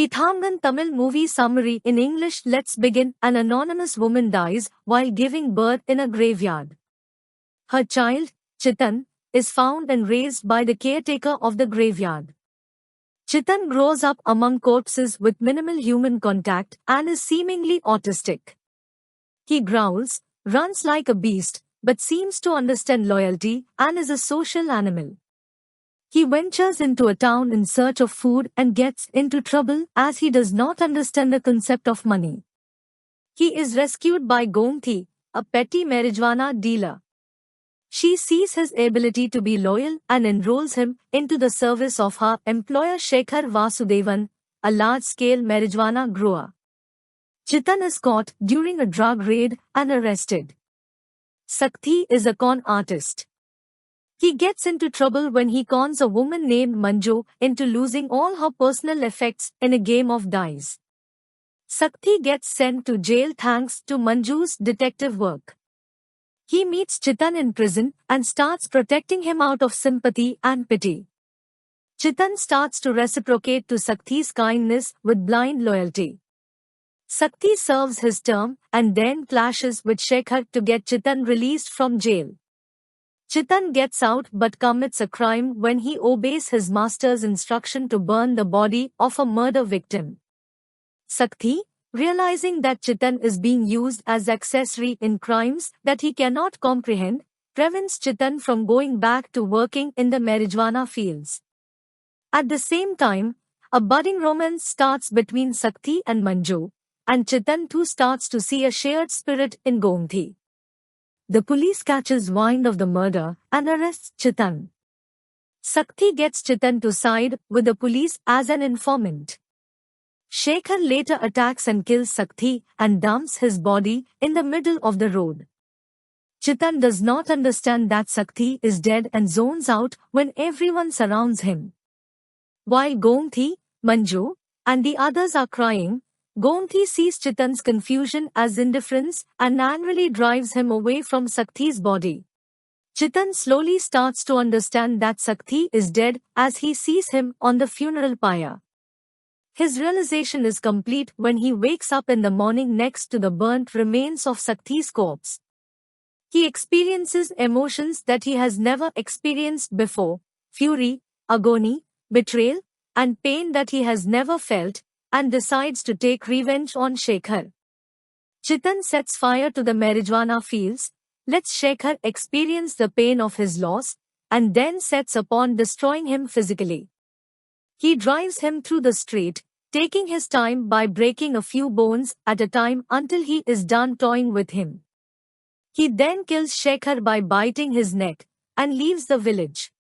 Pithangan Tamil movie summary in English. Let's begin. An anonymous woman dies while giving birth in a graveyard. Her child, Chitan, is found and raised by the caretaker of the graveyard. Chitan grows up among corpses with minimal human contact and is seemingly autistic. He growls, runs like a beast, but seems to understand loyalty and is a social animal. He ventures into a town in search of food and gets into trouble as he does not understand the concept of money. He is rescued by Gomthi, a petty marijuana dealer. She sees his ability to be loyal and enrolls him into the service of her employer Shekhar Vasudevan, a large-scale marijuana grower. Chitan is caught during a drug raid and arrested. Sakthi is a con artist. He gets into trouble when he cons a woman named Manju into losing all her personal effects in a game of dice. Sakthi gets sent to jail thanks to Manju's detective work. He meets Chitan in prison and starts protecting him out of sympathy and pity. Chitan starts to reciprocate to Sakthi's kindness with blind loyalty. Sakthi serves his term and then clashes with Shekhar to get Chitan released from jail. Chitan gets out but commits a crime when he obeys his master's instruction to burn the body of a murder victim. Sakthi, realizing that Chitan is being used as accessory in crimes that he cannot comprehend, prevents Chitan from going back to working in the marijuana fields. At the same time, a budding romance starts between Sakthi and Manju, and Chitan too starts to see a shared spirit in Gomthi. The police catches wind of the murder and arrests Chitan. Sakthi gets Chitan to side with the police as an informant. Shekhar later attacks and kills Sakthi and dumps his body in the middle of the road. Chitan does not understand that Sakthi is dead and zones out when everyone surrounds him. While Gomthi, Manju, and the others are crying, Gomthi sees Chitan's confusion as indifference and angrily drives him away from Sakthi's body. Chitan slowly starts to understand that Sakthi is dead as he sees him on the funeral pyre. His realization is complete when he wakes up in the morning next to the burnt remains of Sakthi's corpse. He experiences emotions that he has never experienced before: fury, agony, betrayal, and pain that he has never felt, and decides to take revenge on Shekhar. Chitan sets fire to the marijuana fields, lets Shekhar experience the pain of his loss, and then sets upon destroying him physically. He drives him through the street, taking his time by breaking a few bones at a time until he is done toying with him. He then kills Shekhar by biting his neck, and leaves the village.